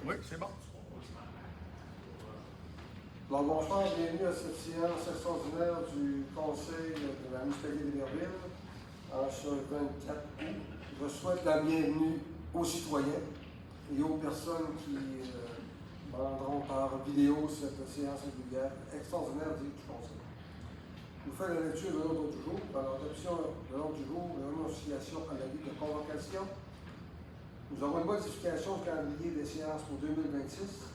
Oui, c'est bon. Alors, bonsoir, bienvenue à cette séance extraordinaire du Conseil de la municipalité d'Héberville en ce 24 août. Je souhaite la bienvenue aux citoyens et aux personnes qui prendront par vidéo cette séance régulière extraordinaire du Conseil. Nous faisons la lecture de l'ordre du jour. Dans l'adoption de l'ordre du jour, l'annonciation à la vie de convocation. Nous avons une modification du calendrier des séances pour 2026.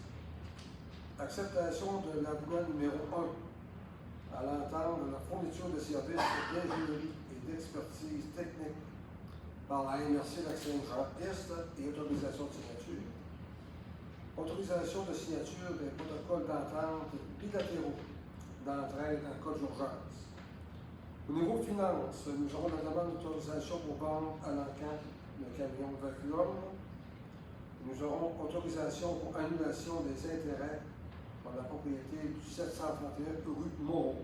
Acceptation de l'avenant numéro 1 à l'entente de la fourniture de services d'ingénierie et d'expertise technique par la MRC Lac-Saint-Jean-Est et autorisation de signature. Autorisation de signature des protocoles d'entente bilatéraux d'entraide en cas d'urgence. Au niveau finance, nous aurons la demande d'autorisation pour vendre à l'encan le camion Vacuum. Nous aurons autorisation pour annulation des intérêts pour la propriété du 731 rue Moreau,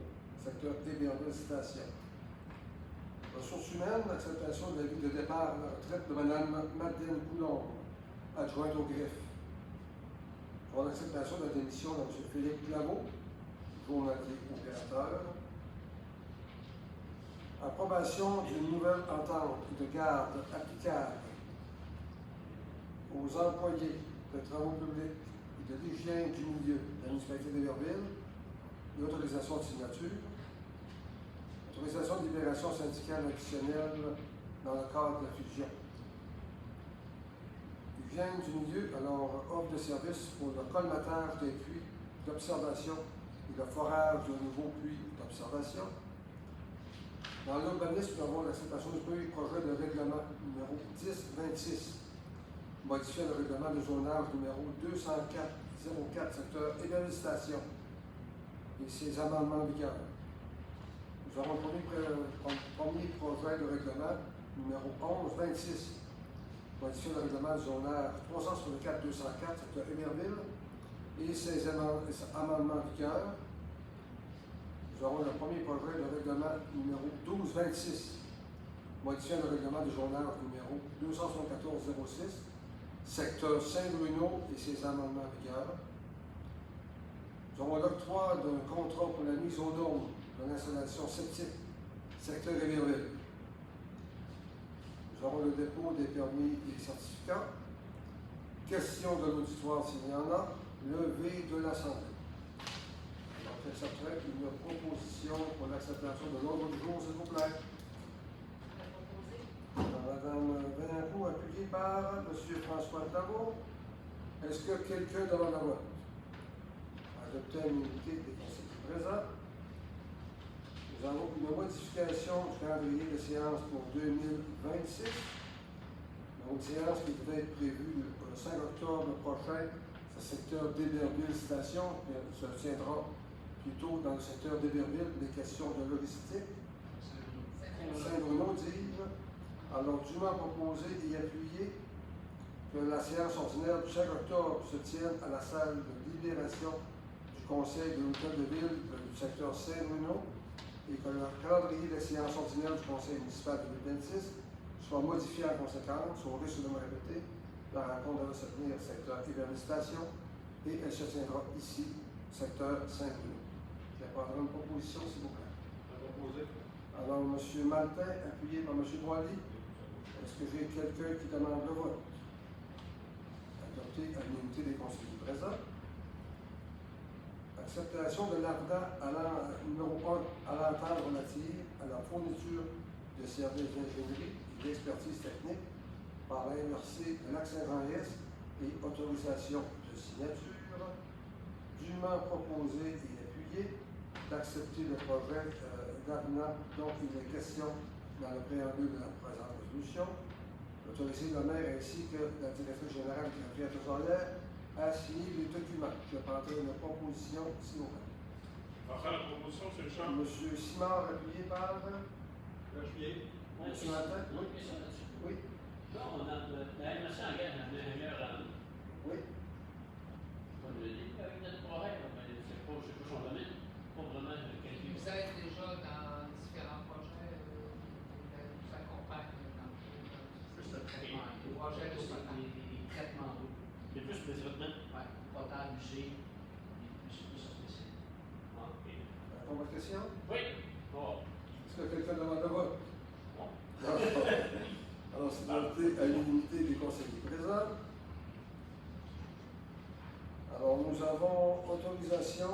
secteur Héberville Station. Ressources humaines, acceptation de l'avis de départ à la retraite de Mme Madeleine Coulombe, adjointe au greffe. Pour l'acceptation de la démission de M. Philippe Claveau, journalier opérateur. Approbation d'une nouvelle entente de garde applicable aux employés de travaux publics et de l'hygiène du milieu de la municipalité d'Héberville, l'autorisation de signature, autorisation de libération syndicale additionnelle dans le cadre de la fusion. Hygiène du milieu, alors offre de service pour le colmatage des puits d'observation et le forage de nouveaux puits d'observation. Dans l'urbanisme, nous avons l'acceptation du premier projet de règlement numéro 1026, modifiant le règlement de zonage numéro 204-04, secteur Héberville Station et ses amendements en vigueur. Nous avons le premier projet de règlement numéro 1126, modifiant le règlement de zonage 364-204, secteur Héberville et ses amendements en vigueur. Nous aurons le premier projet de règlement numéro 1226, modifiant le règlement de zonage numéro 274-06, secteur Saint-Bruno et ses amendements en vigueur. Nous aurons l'octroi d'un contrat pour la mise aux normes de l'installation septique, secteur Héberville. Nous aurons le dépôt des permis et des certificats. Question de l'auditoire s'il y en a. Levée de l'Assemblée. Alors, j'accepterai une proposition pour l'acceptation de l'ordre du jour, s'il vous plaît. Madame Vaillancourt, appuyée par M. François Claveau. Est-ce que quelqu'un demande la vote? Adopter l'unité des conseillers présents. Nous avons une modification du calendrier de séance pour 2026. Donc, une séance qui devait être prévue le 5 octobre prochain, c'est le secteur d'Héberville Station, se tiendra plutôt dans le secteur d'Héberville, des questions de logistique. Saint-Bruno, dis-je. Alors, dûment proposé et appuyé que la séance ordinaire du 5 octobre se tienne à la salle de libération du Conseil de l'Hôtel de Ville du secteur Saint-Bruno et que le calendrier des séances ordinaires du Conseil municipal de 2026 soit modifié en conséquence, au risque de me répéter. La rencontre devra se tenir au secteur Héberville Station et elle se tiendra ici, secteur Saint-Bruno. Je vais prendre une proposition, s'il vous plaît. Alors, M. Maltais, appuyé par M. Boily. Est-ce que j'ai quelqu'un qui demande le vote? Adopté à l'unité des conseillers présents. Acceptation de l'avenant numéro 1 à l'entente relative à la fourniture de services d'ingénierie et d'expertise technique par la MRC de Lac-Saint-Jean-Est et autorisation de signature. Dûment proposé et appuyé d'accepter le projet d'avenant dont il est question dans le préambule de la présente résolution. Autoriser le maire ainsi que la directrice générale de la trésorière à signer les documents. Je prendrai une proposition, s'il vous plaît. On va faire la proposition, c'est le champ. Monsieur Simard, appuyé par. Appuyé. Monsieur Martin? Oui. Question là-dessus. Oui. Là, on a la MRC engage un ingénieur à Oui. pas le dire avec notre projet, mais c'est pas son domaine. Pas vraiment quelqu'un. Vous êtes déjà dans différents projets, vous accompagne dans Juste le le traitement. projet de stockage. Les traitements d'eau. C'est plus le traitement Ouais, pas tant abusé, puis c'est plus spécial. Ah, ok. Répond à votre question? Oui. Oh. Est-ce que quelqu'un demande le vote? Bon. Non. Alors, c'est voté à l'unité des conseillers présents. Alors, nous avons autorisation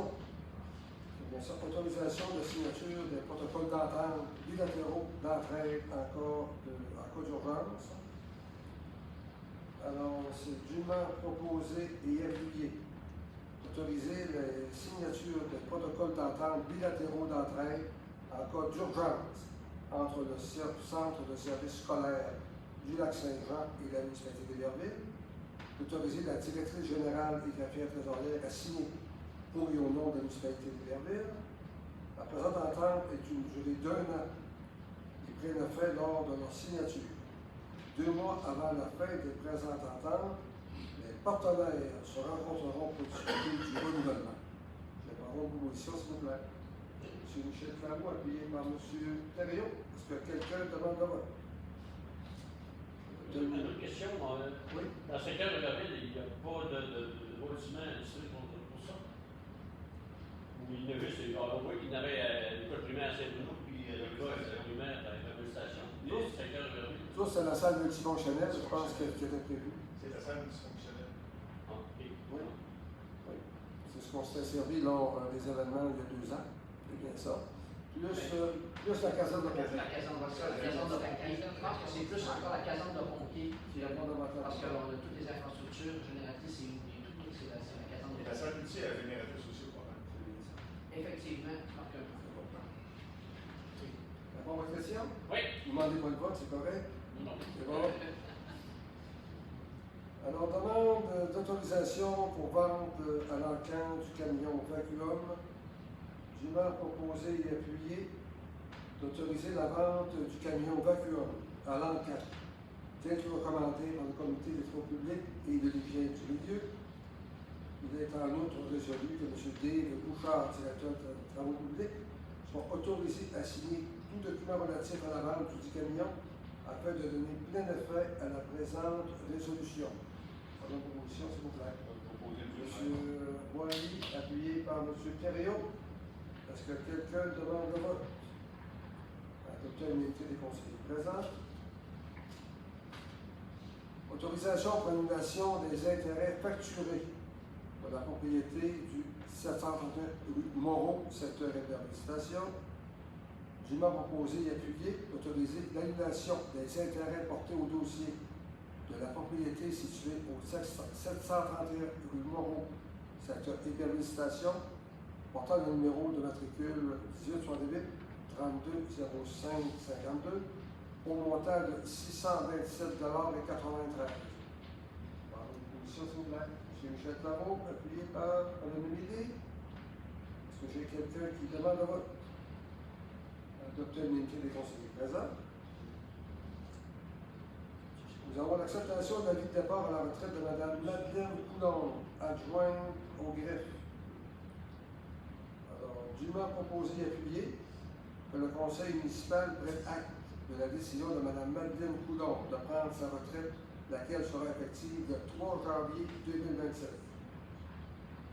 de signature des protocoles d'entente bilatéraux d'entraide en cas d'urgence. Alors, c'est dûment proposé et appuyé d'autoriser les signatures des protocoles d'entente bilatéraux d'entraide en cas d'urgence entre le centre de services scolaires du Lac-Saint-Jean et la municipalité d'Héberville, d'autoriser la directrice générale et greffière trésorière à signer pour et au nom de la municipalité d'Héberville. La présente entente est une durée d'1 an et prenne effet lors de leur signature. 2 mois avant la fin des présentes ententes, les partenaires se rencontreront pour discuter du renouvellement. Je vais prendre une proposition, s'il vous plaît. M. Michel Claveau, appuyé par M. Thériault. Est-ce que quelqu'un demande le vote? Une autre question. Oui. Dans le secteur de la ville, il n'y a pas de bâtiment ici pour ça. Ou il y en avait, il y en avait à l'école primaire à Saint-Bruno, puis l'école primaire à la station. Non. Le secteur de la ville. Ça, c'est la salle de Simon Chanel, je pense, qui était prévue. C'est la salle dysfonctionnelle. Ah, ok. Oui. Oui. C'est ce qu'on s'était servi lors des événements il y a 2 ans. C'est bien ça. Plus la caserne de pompiers. La caserne de pompiers. Je pense que c'est plus encore la caserne de pompiers. Qui répond à votre Parce qu'on a toutes les infrastructures génératrices et tout, c'est la caserne de Et la pompiers. salle multi est génératrice aussi au problème. Effectivement, je pense que. Répond à votre question? Oui. Vous demandez pas le vote, c'est correct? Non. C'est bon? Alors, demande d'autorisation pour vente à l'encan du camion Vacuum. Dûment proposé et appuyé d'autoriser la vente du camion Vacuum à l'encan, tel que recommandé par le comité des travaux publics et de l'hygiène du milieu. Il est en outre résolu que M. Dave Bouchard, directeur des travaux publics, soit autorisé à signer tout document relatif à la vente du camion afin de donner plein effet à la présente résolution. Voilà une proposition, s'il vous plaît. M. Boilly, appuyé par M. Thériault. Est-ce que quelqu'un demande le vote? Adopter l'unité des conseillers présents. Autorisation pour annulation des intérêts facturés pour la propriété du 731 rue Moreau, secteur Héberville-Station. Dûment proposé et appuyé d'autoriser l'annulation des intérêts portés au dossier de la propriété située au 731 rue Moreau, secteur Héberville-Station, portant le numéro de matricule 1868 320552 au montant de 627,93 $. Par une position, s'il vous plaît. M. Michel Claveau, appuyé par Mme Médé. Est-ce que j'ai quelqu'un qui demande le vote? Adopter l'unité des conseillers présents. Nous avons l'acceptation de l'avis de départ à la retraite de Mme Madeleine Coulombe, adjointe au greffe. Alors, dûment proposé et appuyé que le conseil municipal prenne acte de la décision de Mme Madeleine Coulombe de prendre sa retraite, laquelle sera effective le 3 janvier 2027.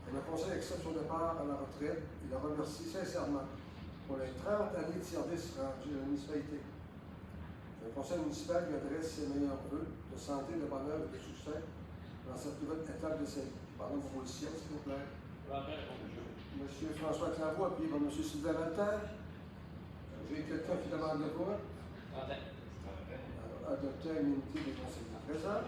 Et le conseil accepte son départ à la retraite et la remercie sincèrement pour les 30 années de service rendues à la municipalité. Le conseil municipal lui adresse ses meilleurs vœux de santé, de bonheur et de succès dans cette nouvelle étape de sa vie. Pardon pour vos décisions, s'il vous plaît. Monsieur François Claveau, appuyé par M. Sylvain Valter. J'ai quelqu'un qui demande le vote. Alors, adopter l'unité des conseillers présents.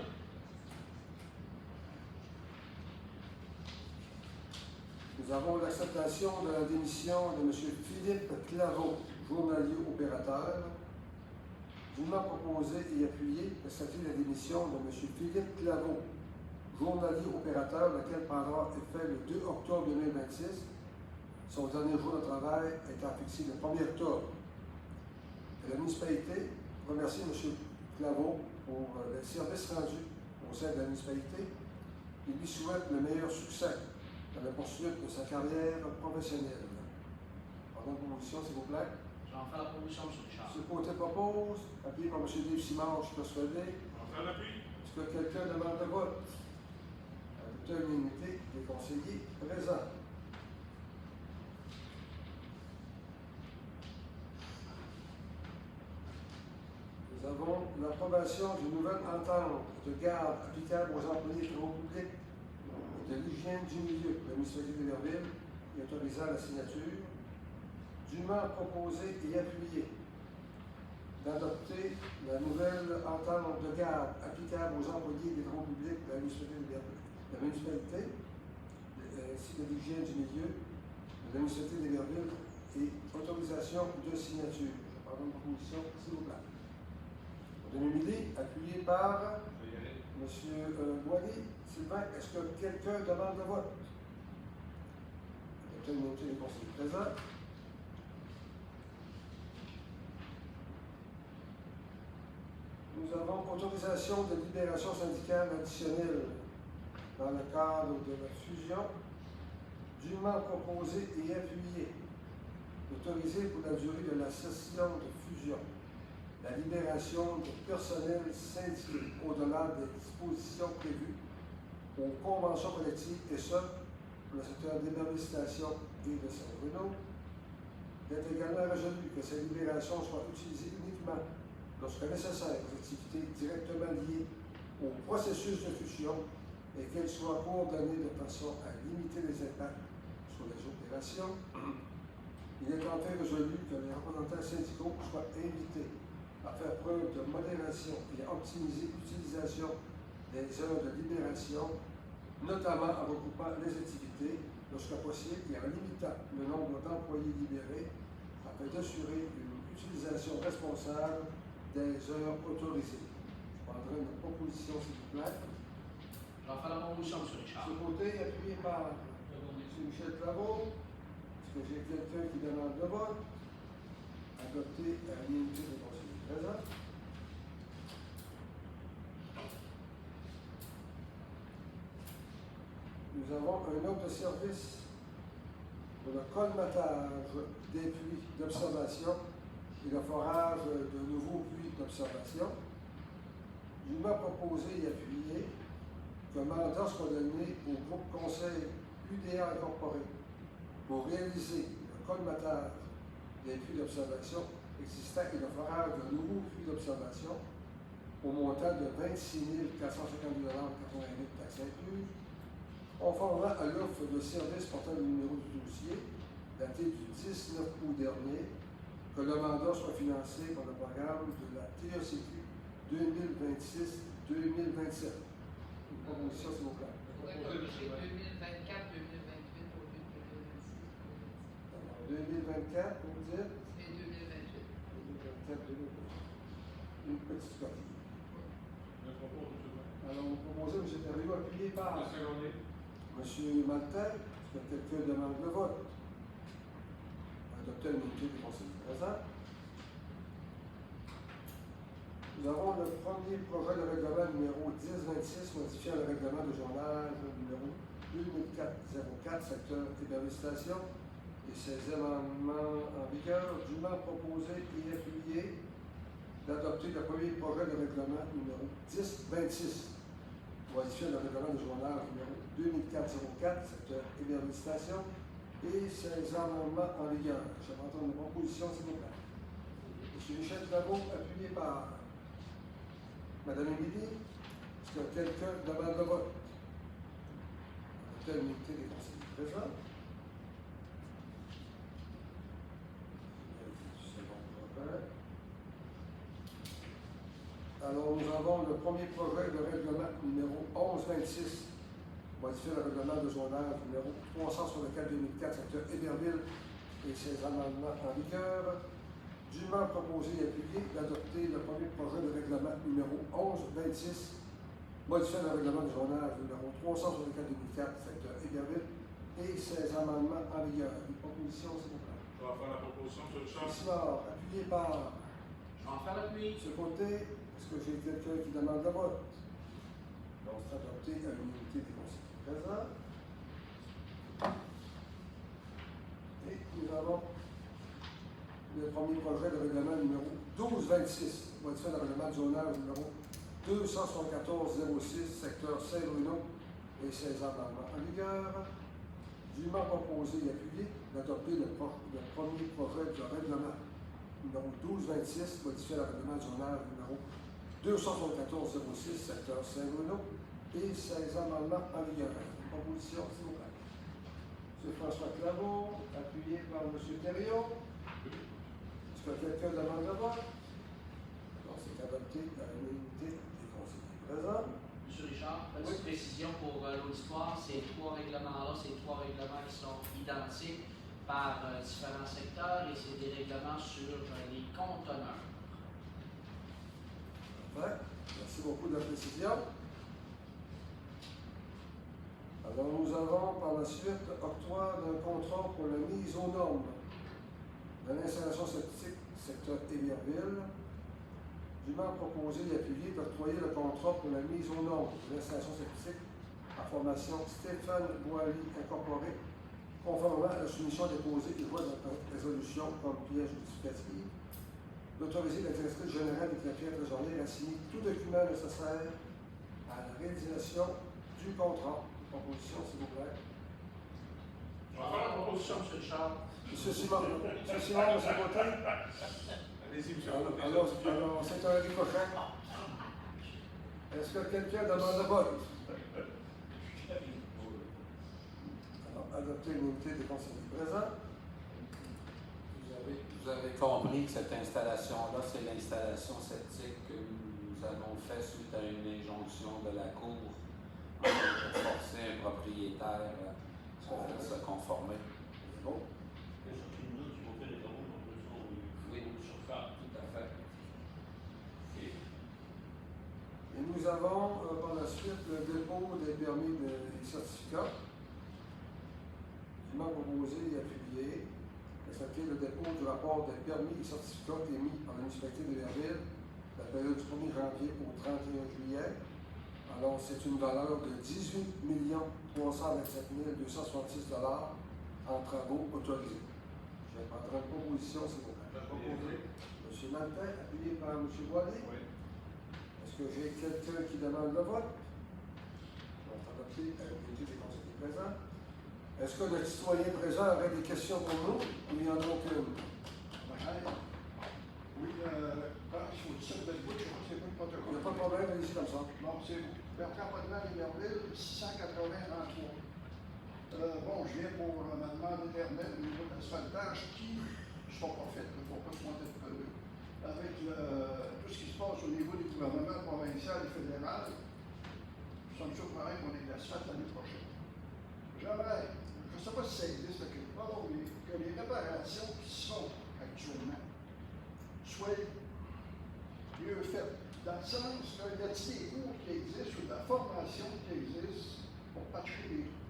Nous avons l'acceptation de la démission de M. Philippe Claveau, journalier opérateur. Dûment proposé et appuyé d'accepter la démission de M. Philippe Claveau, journalier opérateur, lequel prendra effet le 2 octobre 2026. Son dernier jour de travail étant fixé le 1er octobre. Et la municipalité remercie M. Claveau pour les services rendus au sein de la municipalité et lui souhaite le meilleur succès dans la poursuite de sa carrière professionnelle. Pardon, proposition, s'il vous plaît. Je vais en faire la proposition, M. Richard. Ce côté propose, appuyé par M. Dave Simard, je suis persuadé. On fait l'appui. Est-ce que quelqu'un demande le vote? Adopter Adopter l'unanimité des conseillers présents. Nous avons l'approbation d'une nouvelle entente de garde applicable aux employés des travaux publics et de l'hygiène du milieu de la municipalité d'Héberville et autorisant la signature, dûment proposée et appuyée, d'adopter la nouvelle entente de garde applicable aux employés des travaux publics de la municipalité ainsi que l'hygiène du milieu de la municipalité d'Héberville et autorisation de signature. Je prends une proposition, s'il vous plaît. L'unanimité, appuyée par M. Boilly. Sylvain, est-ce que quelqu'un demande le vote? L'unanimité des conseillers présents. Nous avons autorisation de libération syndicale additionnelle dans le cadre de la fusion, dûment proposée et appuyée, autorisée pour la durée de la session de fusion, la libération de personnel syndiqué au-delà des dispositions prévues aux conventions collectives et ce, pour le secteur d'Héberville Station et de Saint-Bruno, d'être également résolu que ces libérations soient utilisées uniquement lorsque nécessaire aux activités directement liées au processus de fusion et qu'elles soient coordonnées de façon à limiter les impacts sur les opérations. Il est enfin résolu que les représentants syndicaux soient invités à faire preuve de modération et à optimiser l'utilisation des heures de libération, notamment en regroupant les activités lorsque possible et en limitant le nombre d'employés libérés afin d'assurer une utilisation responsable des heures autorisées. Je prendrai une proposition, s'il vous plaît. J'en fais la promotion, M. Richard. Ce côté, appuyé par M. Michel Claveau. Est-ce que j'ai quelqu'un qui demande le vote? Adopté à l'unanimité des conseillers présents. Nous avons un autre service pour le colmatage des puits d'observation et le forage de nouveaux puits d'observation. Dûment proposé et appuyé que mandat soit donné au groupe conseil UDA incorporé pour réaliser le colmatage des puits d'observation existants et le forage de nouveaux puits d'observation au montant de 26 452,88 $ taxes incluses, conformément à l'offre de service portant le numéro du dossier daté du 19 août dernier, que le mandat soit financé par le programme de la TECQ 2026-2027. Une proposition, s'il vous plaît. Il faudrait corriger 2024-2028 au lieu de 2024, vous dites? 2026. Et 2028. 2024, 2028. Une petite coquille. Alors, vous proposez, M. Thériault, appuyé par M. Maltais. Est-ce que quelqu'un demande le vote? Adopter l'unité des conseillers présents. Nous avons le premier projet de règlement numéro 1026, modifiant le règlement de journal numéro 2404, secteur Héberville Station, et ses amendements en vigueur, dûment proposé et appuyé d'adopter le premier projet de règlement numéro 1026, modifiant le règlement de journal numéro 2404, secteur Héberville Station, et ses amendements en vigueur. Je vais entendre une proposition, s'il vous plaît. M. Michel Claveau, appuyé par Mme Émilie. Est-ce que quelqu'un demande le vote? Adopter l'unité des conseillers présents. Alors, nous avons le premier projet de règlement numéro 1126, modifier le règlement de zonage numéro 364-2004, secteur Héberville et ses amendements en vigueur, dûment proposé et appuyé d'adopter le premier projet de règlement numéro 1126, modifier le règlement de zonage numéro 364-2004, secteur Héberville et ses amendements en vigueur. Une proposition, s'il vous plaît. Je vais faire la proposition, M. Richard. Simard, appuyé par Je vais en faire l'appui. ce côté. Est-ce que j'ai quelqu'un qui demande le vote? Donc, c'est adopté à l'unité des conseillers présents. Et nous avons le premier projet de règlement numéro 1226, modifiant le règlement de zonage numéro 274-06, secteur Saint-Bruno et 16 amendements en vigueur. Dûment proposé et appuyé d'adopter le premier projet de règlement numéro 1226, modifié le règlement zonal numéro 274-06, secteur Saint-Bruno, et 16 amendements en vigueur. Proposition, s'il vous plaît. M. François Claveau, appuyé par M. Thériault. Est-ce que quelqu'un demande le vote? Donc, c'est adopté à l'unanimité des conseillers présents. Monsieur Richard, petite précision pour l'auditoire, ces trois règlements-là, ces trois règlements qui sont identiques par différents secteurs et c'est des règlements sur les conteneurs. Parfait. Merci beaucoup de la précision. Alors, nous avons par la suite octroi d'un contrat pour la mise aux normes de l'installation septique secteur Émierville. Dûment proposé et appuyé d'octroyer le contrat pour la mise aux normes de l'installation septique à formation Stéphane Boily Incorporé, conformément à la soumission déposée et voie de la résolution comme pièce justificative, d'autoriser la directrice générale des Clapières trésorières à signer tout document nécessaire à la réalisation du contrat. Proposition, s'il vous plaît. Je vais faire la proposition, M. Richard. M. Simon, de ce côté. Allez-y, monsieur. Alors, c'est un ricochet. Est-ce que quelqu'un demande le vote? Alors, adopter l'unité des conseillers présents. Vous avez compris que cette installation-là, c'est l'installation septique que nous avons fait suite à une injonction de la Cour pour forcer un propriétaire à se conformer. C'est bon? Il y a surtout nous qui vont faire les travaux dans le besoin Oui, sur ça. tout à fait. Et nous avons par la suite le dépôt des permis des certificats. Dûment proposé et appuyé. Accepter le dépôt du rapport des permis et certificats émis par la municipalité de Verville, la période du 1er janvier au 31 juillet. Alors, c'est une valeur de 18 327 266 en travaux autorisés. Je vais prendre une proposition, s'il vous plaît. M. Martin, appuyé par M. Boilly. Oui. Est-ce que j'ai quelqu'un qui demande le vote? On va adopter à l'unité des conseillers présents. Est-ce que le citoyen présent aurait des questions pour nous ou il n'y en a aucune? Oui, il faut dire ça de bout, je ne sais pas le Il protocole. n'y a pas de problème, allez-y comme ça. Bon, c'est Bertrand Potvin, Émierville, 683. Bon, je viens pour ma demande éternelle au niveau de l'asphaltage qui ne sont pas faites, il ne faut pas se monter de peu. Avec tout ce qui se passe au niveau du gouvernement provincial et fédéral, nous sommes surprenants qu'on ait de l'asphalte l'année prochaine. J'aimerais, je ne sais pas si ça existe quelque part, mais que les réparations qui se font actuellement soient mieux faites. Dans le sens qu'il y a des cours qui existent ou de la formation qui existe pour patcher les trous.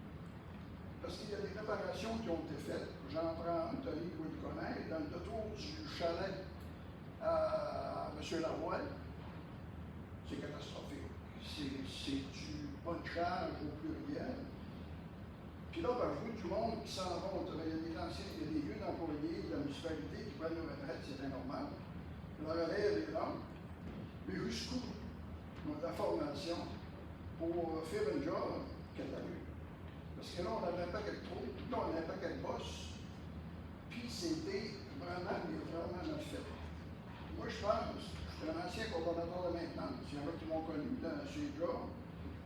Parce qu'il y a des réparations qui ont été faites. J'en prends Anthony vous le connaît, dans le tour du chalet à M. Lavoie, c'est catastrophique. C'est du punchage au pluriel. Puis là, ben, je vois du monde qui s'en vont. Il y a des anciens, il y a des vieux employés de la municipalité qui prennent leur retraite, c'est normal. La relève est longue. Mais jusqu'où de la formation pour faire un job qu'elle a eu. Parce que là, on avait un paquet de trous, là, on avait un paquet de bosses, puis c'était vraiment mal fait. Moi, je pense, je suis un ancien coordonnateur de maintenance, il y en a qui m'ont connu dans ces jobs.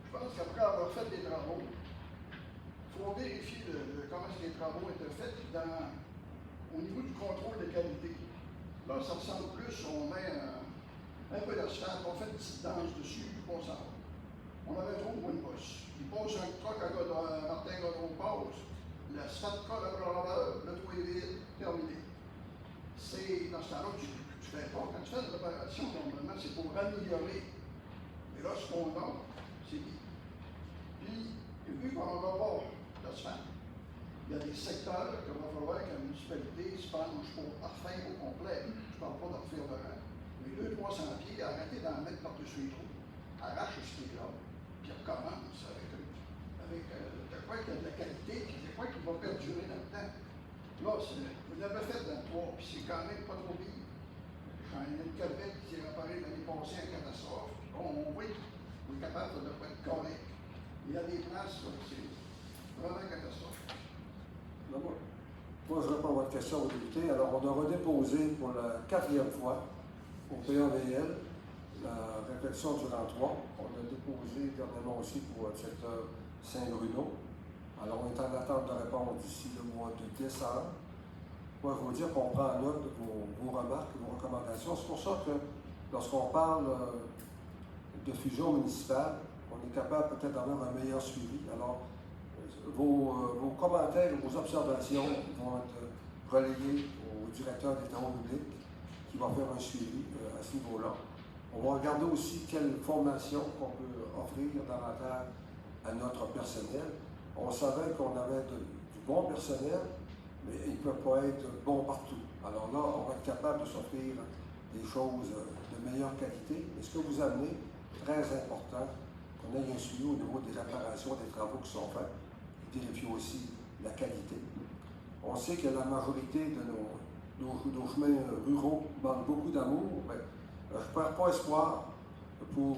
Je pense qu'après avoir fait des travaux, il faut vérifier comment les travaux étaient faits au niveau du contrôle de qualité. Là, ça ressemble plus, on met un peu d'asphalte, on fait une petite danse dessus, puis on s'en va. On avait trop de bonne bosse. Il pose un truc à Martin Godron passe, l'asphalte colle à le toit est vide, terminé. C'est dans ce temps-là que tu fais pas. Quand tu fais une réparation, normalement, c'est pour améliorer. Mais là, ce qu'on a, c'est bien. Puis, vu qu'on va voir l'asphalte, il y a des secteurs qu'il va falloir que la municipalité se penche pour refaire au complet. Je ne parle pas de refaire le rang. Mais 200-300 pieds, arrêtez d'en mettre par-dessus les trous. Arrache ce pied-là, puis recommence avec de quoi qu'il y a de la qualité, puis de quoi qui va perdurer dans le temps. Là, vous l'avez fait dans le 3, puis c'est quand même pas trop pire. Quand il y a une calvette qui s'est réparée l'année passée en catastrophe, puis on voit qu'on est capable de pas être correct. Il y a des places, là, c'est vraiment catastrophique. Moi, je réponds à votre question au député. Alors, on a redéposé pour la 4e fois au PAVL la réflexion du rang 3. On a déposé dernièrement aussi pour le secteur Saint-Bruno. Alors, on est en attente de réponse d'ici le mois de décembre. Moi, je veux dire qu'on prend note de vos remarques, de vos recommandations. C'est pour ça que lorsqu'on parle de fusion municipale, on est capable peut-être d'avoir un meilleur suivi. Alors, vos commentaires, vos observations vont être relayés au directeur des travaux publics qui va faire un suivi à ce niveau-là. On va regarder aussi quelle formation qu'on peut offrir davantage à notre personnel. On savait qu'on avait du bon personnel, mais il ne peut pas être bon partout. Alors là, on va être capable de s'offrir des choses de meilleure qualité. Mais ce que vous amenez, très important, qu'on ait un suivi au niveau des réparations, des travaux qui sont faits, et vérifier aussi la qualité. On sait que la majorité de nos chemins ruraux manquent beaucoup d'amour, mais je ne perds pas espoir pour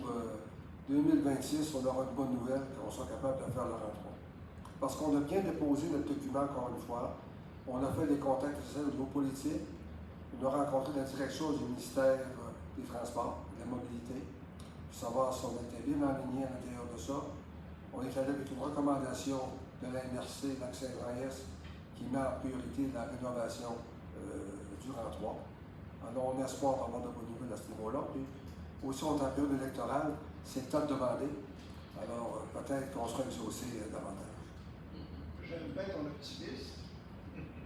2026, on aura une bonne nouvelle qu'on soit capable de faire le rang 3. Parce qu'on a bien déposé notre document encore une fois. On a fait des contacts au niveau politique. On a rencontré la direction du ministère des Transports, de la Mobilité, pour savoir si on était bien aligné à l'intérieur de ça. On est allé avec une recommandation de la MRC, l'Accès-Est, qui met en priorité la rénovation du rang 3. Alors, on espère avoir de bonnes nouvelles à ce niveau-là. Puis, aussi, on est en période électorale, c'est le temps de demander. Alors, peut-être qu'on sera exaucé davantage. J'aime bien ton optimisme,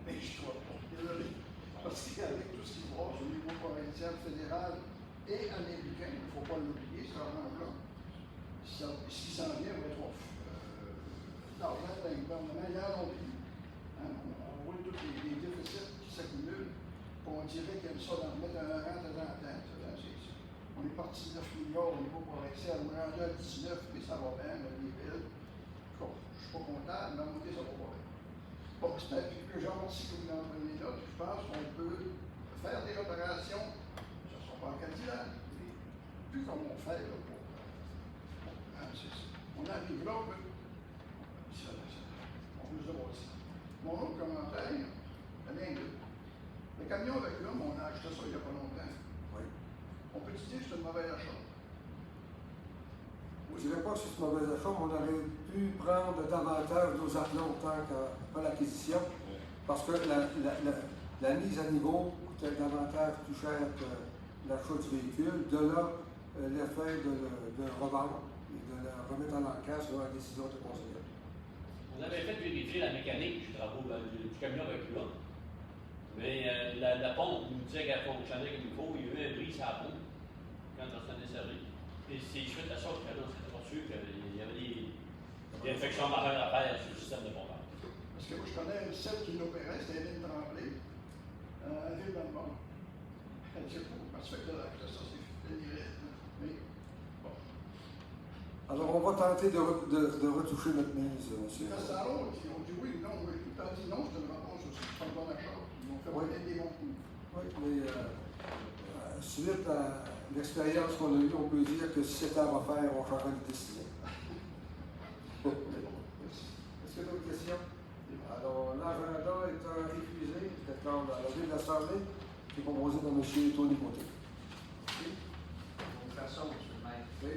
mais je dois pas. Désolé. Parce qu'avec tout ce qui se passe au niveau provincial, fédéral et américain, il ne faut pas l'oublier, ce rang-là, ce qui s'en vient va être l'argent d'un gouvernement, il y en a plus. Hein? On voit tous les déficits qui s'accumulent. On dirait qu'il y a ça d'en mettre un rang de temps en temps. On est parti de 9 milliards au niveau provincial, on est rendu à 19, mais ça va bien, les villes. Je ne suis pas comptable, mais à monter, ça va pas bien. Bon, c'est un peu gentil que vous en prenez là, je pense qu'on peut faire des opérations, ce ne sont pas candidats, mais plus comme on fait là, pour on arrive là, on veut se voir ça. Mon autre commentaire, le camion avec l'homme, on a acheté ça il n'y a pas longtemps. Oui. On peut dire que c'est un mauvais achat. Je ne dirais pas que c'est un mauvais achat, mais on aurait pu prendre davantage nos athlètes tant qu'à l'acquisition, parce que la mise à niveau coûtait davantage plus cher que l'achat du véhicule. De là, l'effet de le revendre et de le remettre en encaisse sur la décision de conseiller. On avait fait vérifier la mécanique du travaux du camion avec l'homme. Mais la pompe nous disait qu'elle fonctionnait comme il faut. Il y a eu un bris sur la pompe quand on s'en est servi. Et c'est suite à ça que on s'était pas sûr qu'il y avait des infections majeures à faire sur le système de pompage. Parce que moi, je connais celle qui l'opérait, c'était Hélène Tremblay, à Ville-dans-le-Monde. Elle dit, parce que ça, c'est fini. Mais, bon. Alors, on va tenter de retoucher notre mise, monsieur. Cassaro, on dit oui, non, oui. Tout le temps dit non, c'est une réponse aussi, c'est pas un bon achat. Ils vont faire des bons coups. Oui, mais suite à l'expérience qu'on a eue, on peut dire que si c'était à refaire, on changerait de décision. Est-ce qu'il y a d'autres questions? Alors, l'agenda étant épuisé, peut-être dans la ville de l'Assemblée, qui est composé de M. Tony Côté. On va faire ça, M. le maire. Oui.